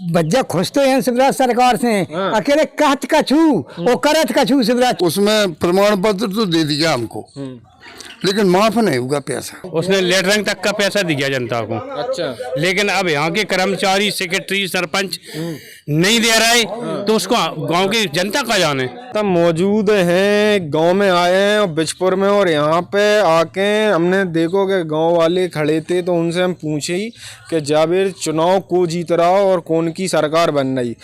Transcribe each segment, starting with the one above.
बज्जा खुश तो हैं शिवराज सरकार से। अकेले कहत कछू और करत कछू शिवराज। उसमें प्रमाण पत्र तो दे दिया हमको, लेकिन माफ नहीं होगा पैसा। उसने लेटरिंग तक का पैसा दिया जनता को। अच्छा, लेकिन अब यहाँ के कर्मचारी, सेक्रेटरी, सरपंच नहीं दे रहे, तो उसको गांव की जनता का जाने। तब मौजूद हैं, गांव में आए हैं और बिजपुर में, और यहाँ पे आके हमने देखो कि गांव वाले खड़े थे, तो उनसे हम पूछे ही कि जावेर चुनाव को जीत रहा और कौन की सरकार बन रही।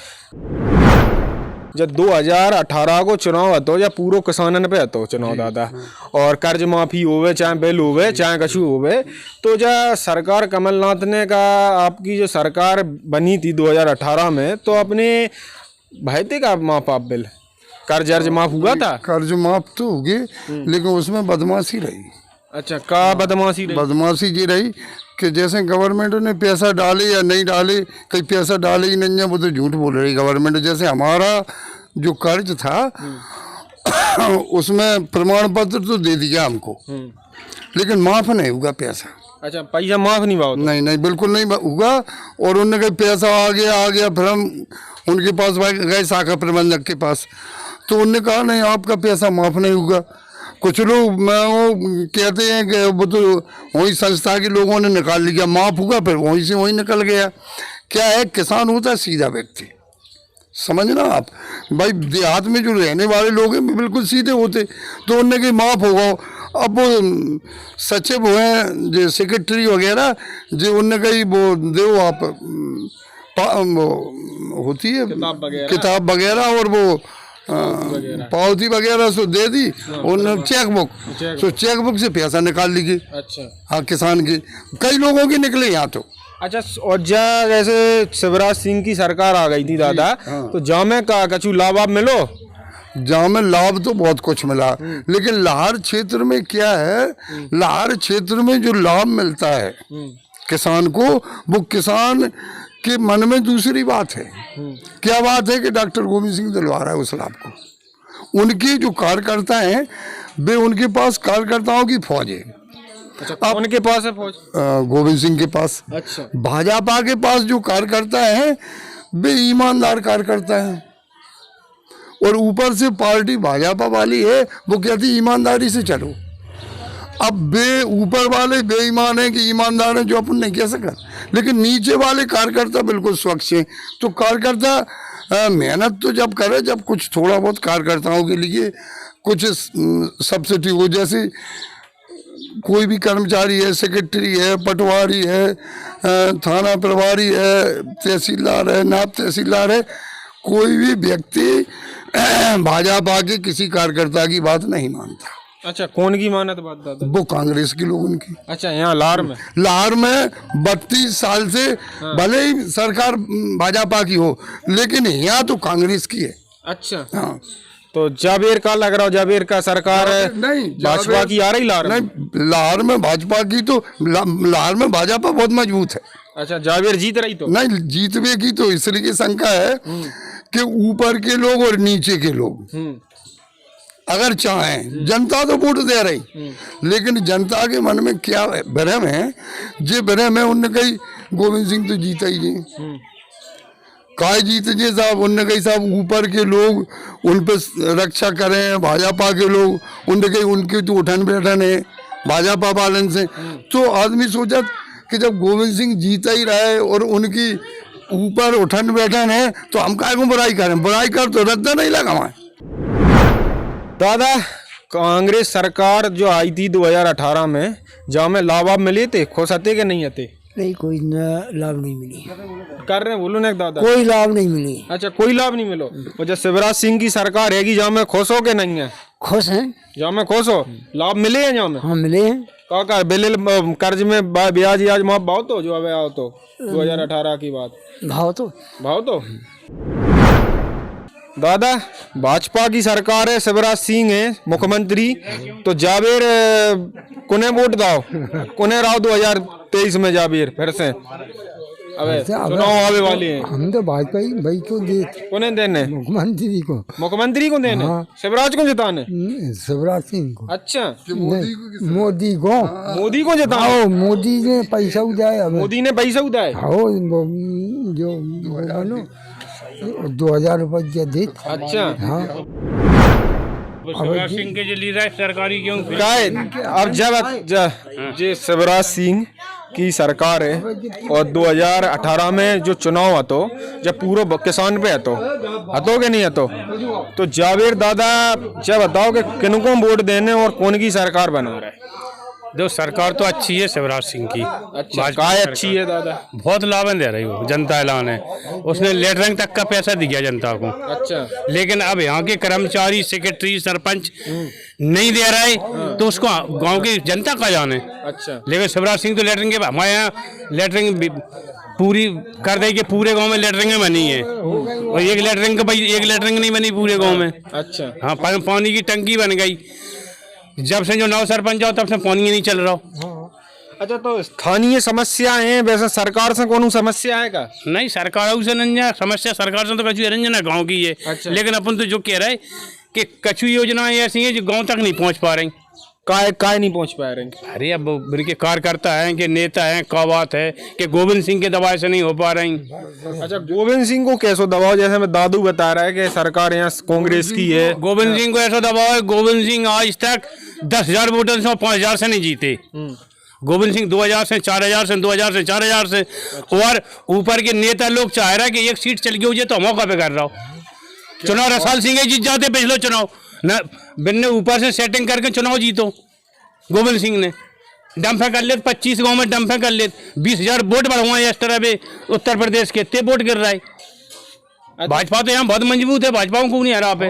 जब 2018 को चुनाव हतो या पूरो किसानन पे हतो चुनाव दादा, और कर्ज माफी होवे, चाहे बिल होवे, चाहे कछु होवे, तो जा सरकार कमलनाथ ने का आपकी जो सरकार बनी थी 2018 में, तो अपने भाई थे का माफ आप बिल कर्ज माफ हुआ था? कर्ज माफ तो होगी, लेकिन उसमें बदमाशी रही। अच्छा, का बदमाशी रही? बदमाशी ये रही कि जैसे गवर्नमेंट ने पैसा डाले या नहीं डाले, कई पैसा डाले ही नहीं है, वो तो झूठ बोल रही गवर्नमेंट। जैसे हमारा जो कर्ज था उसमें प्रमाण पत्र तो दे दिया हमको, लेकिन माफ नहीं होगा पैसा। अच्छा, पैसा माफ नहीं हुआ? नहीं, बिल्कुल नहीं होगा। और उनने कहा पैसा आ गया, फिर हम उनके पास गए शाखा प्रबंधक के पास, तो उनने कहा नहीं, आपका पैसा माफ नहीं होगा। कुछ लोग वो कहते हैं कि वो तो वही संस्था के लोगों ने निकाल लिया, माफ होगा, फिर वहीं से वहीं निकल गया। क्या है, किसान होता है सीधा व्यक्ति, समझना आप भाई। देहात में जो रहने वाले लोग हैं बिल्कुल सीधे होते, तो उनने कहा माफ होगा। अब वो सचिव हुए जो सेक्रेटरी वगैरह, जो उनने कही वो दो आप होती है किताब वगैरह और वो पावती वगैरह सो दे दी, उन्होंने चेकबुक, तो चेकबुक से पैसा निकाल लीजिए। अच्छा, हाँ, किसान के कई लोगों के निकले यहाँ तो। अच्छा, और जैसे शिवराज सिंह की सरकार आ गई थी दादा, तो जामे का कछु लाभ आप मिलो? जहाँ में लाभ तो बहुत कुछ मिला, लेकिन लाहौर क्षेत्र में क्या है, लाहौर क्षेत्र में जो लाभ मिलता है किसान को, वो किसान के मन में दूसरी बात है। क्या बात है कि डॉक्टर गोविंद सिंह दिलवा रहा है उस लाभ को। उनके जो कार्यकर्ता हैं, वे उनके पास कार्यकर्ताओं की फौज है। अच्छा, उनके पास है फौज? गोविंद सिंह के पास। अच्छा, भाजपा के पास जो कार्यकर्ता हैं, वे ईमानदार कार्यकर्ता हैं, और ऊपर से पार्टी भाजपा वाली है, वो कहती ईमानदारी से चलो। अब वे ऊपर वाले बेईमान हैं कि ईमानदार हैं, जो अपन नहीं कह सका, लेकिन नीचे वाले कार्यकर्ता बिल्कुल स्वच्छ हैं। तो कार्यकर्ता मेहनत तो जब करे, जब कुछ थोड़ा बहुत कार्यकर्ताओं के लिए कुछ सब्सिडी हो, जैसे कोई भी कर्मचारी है, सेक्रेटरी है, पटवारी है, थाना प्रभारी है, तहसीलदार है, नायब तहसीलदार है, कोई भी व्यक्ति भाजपा के किसी कार्यकर्ता की बात नहीं मानता। अच्छा, कौन की मानत बात दादा? वो कांग्रेस के लोगों की। अच्छा, यहाँ लाहौर में 32 साल से भले ही सरकार भाजपा की हो, लेकिन यहाँ तो कांग्रेस की है। अच्छा, हाँ। तो जावेर का लग रहा हो, जावेर का सरकार नहीं, भाजपा की आ रही लाहौर में? नहीं, लाहौर में भाजपा की तो, लाहौर में भाजपा बहुत मजबूत है। अच्छा, जावेर जीत रही तो? नहीं, जीतवे की तो इसलिए शंका है कि ऊपर के लोग और नीचे के लोग अगर चाहें, जनता तो वोट दे रही, लेकिन जनता के मन में क्या भ्रम है, जे भ्रम है, उनने कही गोविंद सिंह तो जीता ही नहीं, काय जीत जे साहब। उनने कही साहब ऊपर के लोग उन पर रक्षा करें, भाजपा के लोग, उनने कही उनके तो उठन बैठन है भाजपा वालन से। तो आदमी सोचा कि जब गोविंद सिंह जीता ही रहा है और उनकी ऊपर उठन बैठन है, तो हम काय को बुराई करें? बुराई कर तो रद्दा नहीं लगा हमारे। दादा, कांग्रेस सरकार जो आई थी 2018 में, जहाँ में लाभ आप मिले थे, खुश आते कि नहीं आते? नहीं, कोई लाभ नहीं मिली। कर रहे बोलो ना दादा, कोई लाभ नहीं मिली। अच्छा, कोई लाभ नहीं मिलो। और जब शिवराज सिंह की सरकार हैगी, जहाँ में खुश हो के नहीं है? खुश हैं, जहाँ में खुश हो, लाभ मिले हैं जहाँ में? हाँ, मिले हैं। का बिल कर्ज में ब्याज माफ भाव तो जो अब आओ तो 2018 की बात भाव तो दादा, भाजपा की सरकार है, शिवराज सिंह है मुख्यमंत्री, तो जावेर कुने वोट दाओ, कुने राव 2023 में जावेर फिर से? अबे अब- चुनाव आवे वाले हैं, हम तो भाजपा भाई को देते कोने देने, मुख्यमंत्री को, मुख्यमंत्री को देने, हाँ। शिवराज को जिताने। शिवराज सिंह को, अच्छा, मोदी को। मोदी को जिताओ। आओ मोदी ने पैसा उठाया हमें। मोदी ने पैसा उठाए। आओ जो बनो 2000 रुपया दे। अच्छा, हाँ शिवराज सिंह के जो लीडर सरकारी क्यों क्या है अब जब जे शिवराज सिंह की सरकार है और 2018 में जो चुनाव हतो जब पूरा किसान पे हतो के नहीं हतो, तो जावेद दादा जब बताओ कि किनको वोट देने और कौन की सरकार बना रहे। जो सरकार तो अच्छी है शिवराज सिंह की। अच्छा, काय अच्छी है दादा। बहुत लाभ दे रही हो, जनता ऐलान है, उसने लेटरिंग तक का पैसा दिया जनता को। अच्छा, लेकिन अब यहाँ के कर्मचारी, सेक्रेटरी, सरपंच नहीं दे रहे, तो उसको गांव की जनता का जाने। अच्छा, लेकिन शिवराज सिंह तो लेटरिंग के, हमारे यहाँ लेटरिंग पूरी कर दे कि पूरे गांव में लेटरिंग बनी है, और एक लेटरिंग नहीं बनी पूरे गांव में। अच्छा, हाँ, पानी की टंकी बन गई। जब से जो नौ सरपंच हो तब से पानी नहीं चल रहा। अच्छा, तो स्थानीय समस्या है, वैसे सरकार से कौन समस्या है का? नहीं, सरकार से नहीं समस्या, सरकार से तो कछु रंजना गांव की है। अच्छा। लेकिन अपन तो जो कह रहे कि कछु योजनाएं ऐसी हैं जो गांव तक नहीं पहुंच पा रही। काय नहीं पहुंच पा रहे। अरे अब उनके कार्यकर्ता हैं कि नेता हैं, का बात है कि गोविंद सिंह के दबाव से नहीं हो पा रही। अच्छा, गोविंद सिंह को कैसे दबाव, जैसे मैं दादू बता रहा है कि सरकार यहाँ कांग्रेस की है। गोविंद सिंह को ऐसा दबाव है, गोविंद सिंह आज तक 10,000 वोटर से 5,000 से नहीं जीते। गोविंद सिंह 2000 से 4000 से 2000 से 4000 से, और ऊपर के नेता लोग चाह रहा है कि एक सीट चल गई हो तो मौका पे कर रहा हो। चुनाव रसाल सिंह जीत जाते पिछले चुनाव न, बिन्ने ऊपर से सेटिंग करके चुनाव जीतो। गोविंद सिंह ने डंफे कर ले, 25 गांव में डंफे कर ले, 20,000 वोट बढ़वाए इस तरह पे उत्तर प्रदेश के ते वोट गिर रहा है। भाजपा तो यहाँ बहुत मजबूत है, भाजपा को नहीं हरा पे।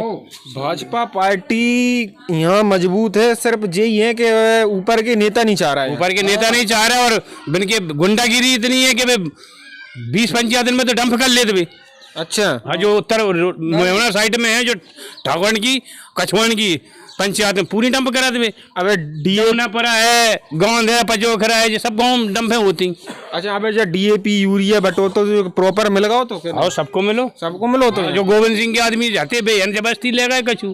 भाजपा पार्टी यहाँ मजबूत है, सिर्फ यही है कि ऊपर के नेता नहीं चाह रहा है। ऊपर के नेता नहीं चाह रहे, और बिनके गुंडागिरी इतनी है कि वे 20-25 दिन में तो डंप कर लेते वे। अच्छा, हाँ, जो उत्तर मोहना साइड में है, जो ठाकुर की कछुआन की पंचायत में पूरी डंप करा देवे। अबे डीओना परा है, गोंद है, पजोखरा है, ये सब गाँव डंपे होती। अच्छा, अबे जो डीएपी यूरिया बटो तो जो प्रॉपर मिल गया तो और सबको मिलो, सबको मिलो तो जो गोविंद सिंह के आदमी जाते बेहन जबरदस्ती ले गए कछु।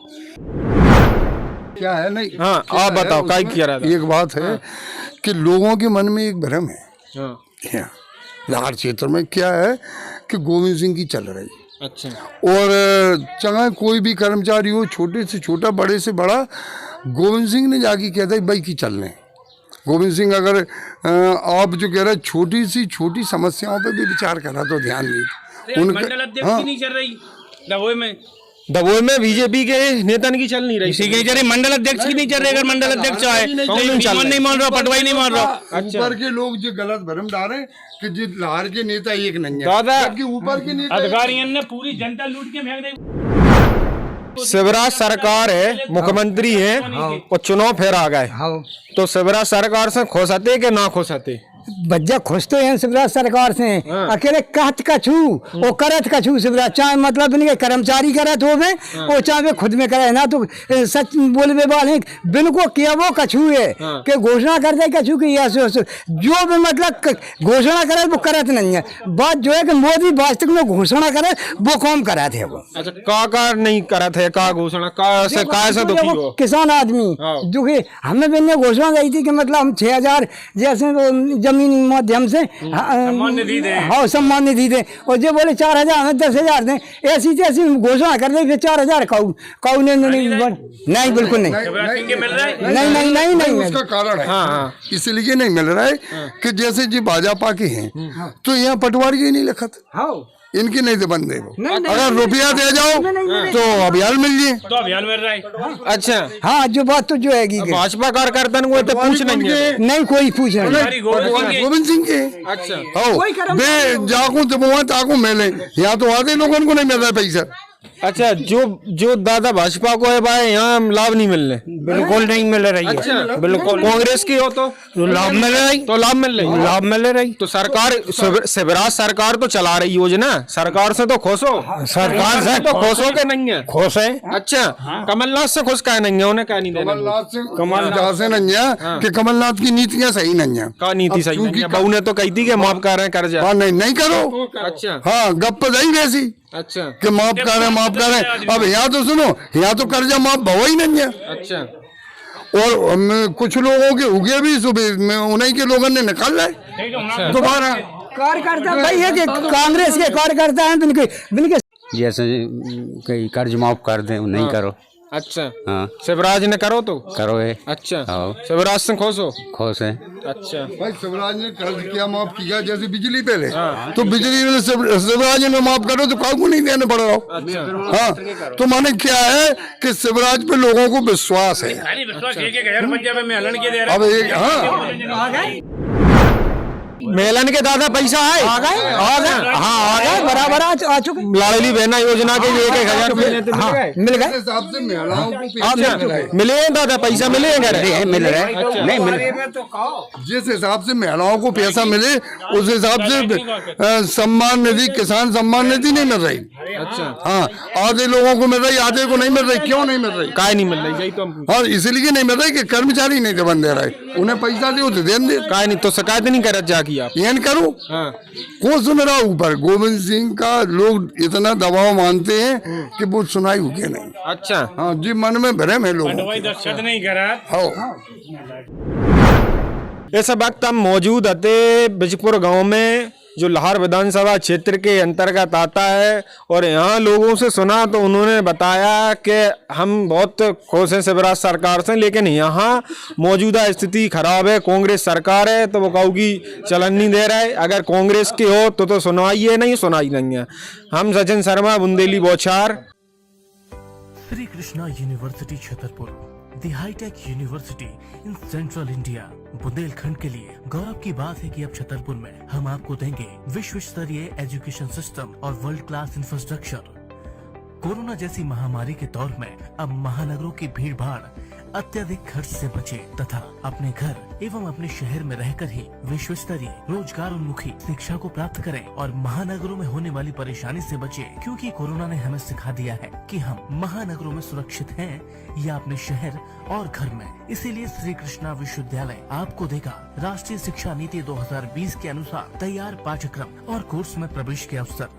क्या है नहीं। हाँ, आप बताओ क्या किया रहा था। एक बात है कि लोगों के मन में एक भ्रम है हाँ, लाहौर क्षेत्र में, क्या है कि गोविंद सिंह की चल रही। अच्छा, और चाहे कोई भी कर्मचारी हो, छोटे से छोटा, बड़े से बड़ा, गोविंद सिंह ने जाके कहता है भाई की चलने। गोविंद सिंह अगर आप जो कह रहे हैं छोटी सी छोटी समस्याओं पे भी विचार करा तो ध्यान दी मंडल अध्यक्ष की नहीं चल रही दबोई में, दबोई में बीजेपी के नेता की चल नहीं रही। किसी की नहीं चल रही, मंडल अध्यक्ष की नहीं चल रही। अगर मंडल अध्यक्ष आए नहीं मान रहा, पटवाई नहीं मान रहा। ऊपर के लोग जो गलत भ्रम डाले कि जी लाहौर के नेता एक नहीं है, दादा, जबकि ऊपर के नेता अधिकारियों ने पूरी जनता लूट के फेंक दी। शिवराज सरकार है, मुख्यमंत्री है और चुनाव फिर आ गए, हाँ तो शिवराज सरकार से खुश आते कि ना खुश आते? बच्चा खुश तो हैं शिवराज सरकार से। अकेले कहत कछु वो करत कछु शिवराज, चाहे मतलब नहीं कर्मचारी करत हो वे वो चाहे वे खुद में करे ना, तो सच बोलवे वाले बिनको किया वो कछु है कि घोषणा कर दे कछु की ऐसे जो भी मतलब घोषणा करे वो करत नहीं है। बात जो है कि मोदी वास्तविक में घोषणा करे वो काम करा थे वो। अच्छा, का नहीं करा थे, का घोषणा का से दुखी हो? किसान आदमी जो कि हमें भी घोषणा दी थी कि मतलब हम 6,000 जैसे जमीन माध्यम से सम्मान निधि दें। हाँ, सम्मान निधि दें, और जो बोले 4,000 हमें 10,000 दें, ऐसी तैसी घोषणा कर दे। फिर 4,000 काऊ ने नहीं, बिल्कुल नहीं, शिवराज सिंह के मिल रहा है। नहीं उसका कारण है, इसलिए नहीं मिल रहा है कि जैसे जी भाजपा के हैं तो यहाँ पटवारी ही नहीं लिखत, इनकी नहीं बंद है वो। अगर रुपया दे जाओ तो अभियान मिल जाए, तो अभियान मिल रहा है। अच्छा, हाँ, जो बात तो जो है भाजपा कार्यकर्ता को तो पूछ नहीं है। नहीं कोई पूछ नहीं। गोविंद सिंह के। अच्छा, बे जाको दबुआ ताको मिले, यहाँ तो आधे लोगों को नहीं मिल रहा पैसा। अच्छा, जो दादा भाजपा को है भाई यहाँ लाभ नहीं मिल रहे। बिल्कुल नहीं मिल रही है। अच्छा, बिल्कुल। कांग्रेस की हो तो लाभ मिल रही, तो लाभ मिल रही, लाभ मिल रही। तो सरकार शिवराज सरकार तो चला रही योजना, सरकार से तो खुश हो? सरकार से तो खुश हो के नहीं है? खुश है। अच्छा, कमलनाथ से खुश क्या नहीं है? उन्हें क्या नहीं देना? कमलनाथ से नहीं है कि कमलनाथ की नीतियाँ सही नहीं है। का नीति सही नहीं है? बहू ने तो कही थी कि माफ कर रहे हैं कर्जा। हाँ, नहीं करो। अच्छा हाँ, गप नहीं वैसी अच्छा कि माफ कर रहे हैं। अब यहाँ तो सुनो, यहाँ तो कर्जा माफ भवा ही नहीं है। अच्छा, और कुछ लोगों के उगे भी सुबह में उन्हीं के लोगों ने निकाल रहे दोबारा। कार्यकर्ता भाई है कि कांग्रेस के कार्यकर्ता हैं, बिल्कुल जैसे कहीं कर्ज माफ कर दें, नहीं करो। अच्छा, हाँ शिवराज ने करो तो करो है। अच्छा, हाँ। शिवराज से खुश हो? खुश है। अच्छा, भाई शिवराज ने कर्ज क्या माफ किया? जैसे बिजली पहले तो बिजली ने शिवराज ने माफ करो तो काहू को नहीं देने पड़ रहा। अच्छा, हाँ, तो माने क्या है कि शिवराज पे लोगों को विश्वास है। अब एक हाँ, मेलन के दादा पैसा है? आ गए हाँ आ गए बराबर आ चुके। लाडली बहना योजना के लिए 1,000 रुपए हाँ मिल गए। हिसाब से महिलाओं को अच्छा, मिले हैं दादा? पैसा मिले हैं घर? मिल रहा है, नहीं मिल जिस हिसाब से महिलाओं को पैसा मिले उस हिसाब से सम्मान निधि, किसान सम्मान निधि नहीं मिल रही। अच्छा, हाँ, आधे लोगों को मिल रही, आधे को नहीं मिल रही। क्यों नहीं मिल रही? काय नहीं मिल रही? यही तो हम और इसलिए नहीं मिल रही कि कर्मचारी नहीं दबन दे रहे, उन्हें पैसा दो तो देन दे। काय नहीं तो शिकायत नहीं करत जाकी आप? ये करो। हाँ, कौन सुन रहा ऊपर? गोविंद सिंह का लोग इतना दबाव मानते हैं कि वो सुनाई हुई नहीं। अच्छा, हाँ जी, मन में भ्रम है लोगों को। नहीं करा। हाँ, इस वक्त हम मौजूद थे बिजपुर गांव में, जो लाहौर विधानसभा क्षेत्र के अंतर्गत आता है। और यहाँ लोगों से सुना तो उन्होंने बताया कि हम बहुत खुश हैं शिवराज सरकार से, लेकिन यहाँ मौजूदा स्थिति खराब है, कांग्रेस सरकार है तो वो कहोगी चलन नहीं दे रहा है। अगर कांग्रेस की हो तो सुनाई है, नहीं सुनाई नहीं है। हम Sachin Sharma, Bundeli Bauchhar. Shri Krishna university Chhatarpur, the high tech university in central India. Bundelkhand के लिए गौरव की बात है कि अब छतरपुर में हम आपको देंगे विश्व स्तरीय एजुकेशन सिस्टम और वर्ल्ड क्लास इंफ्रास्ट्रक्चर। कोरोना जैसी महामारी के दौर में अब महानगरों की भीड़ भाड़, अत्यधिक खर्च से बचे तथा अपने घर एवं अपने शहर में रहकर ही विश्व स्तरीय रोजगार उन्मुखी शिक्षा को प्राप्त करें और महानगरों में होने वाली परेशानी से बचे, क्योंकि कोरोना ने हमें सिखा दिया है कि हम महानगरों में सुरक्षित हैं या अपने शहर और घर में। इसीलिए श्री कृष्णा विश्वविद्यालय आपको देगा राष्ट्रीय शिक्षा नीति 2020 के अनुसार तैयार पाठ्यक्रम और कोर्स में प्रवेश के अवसर।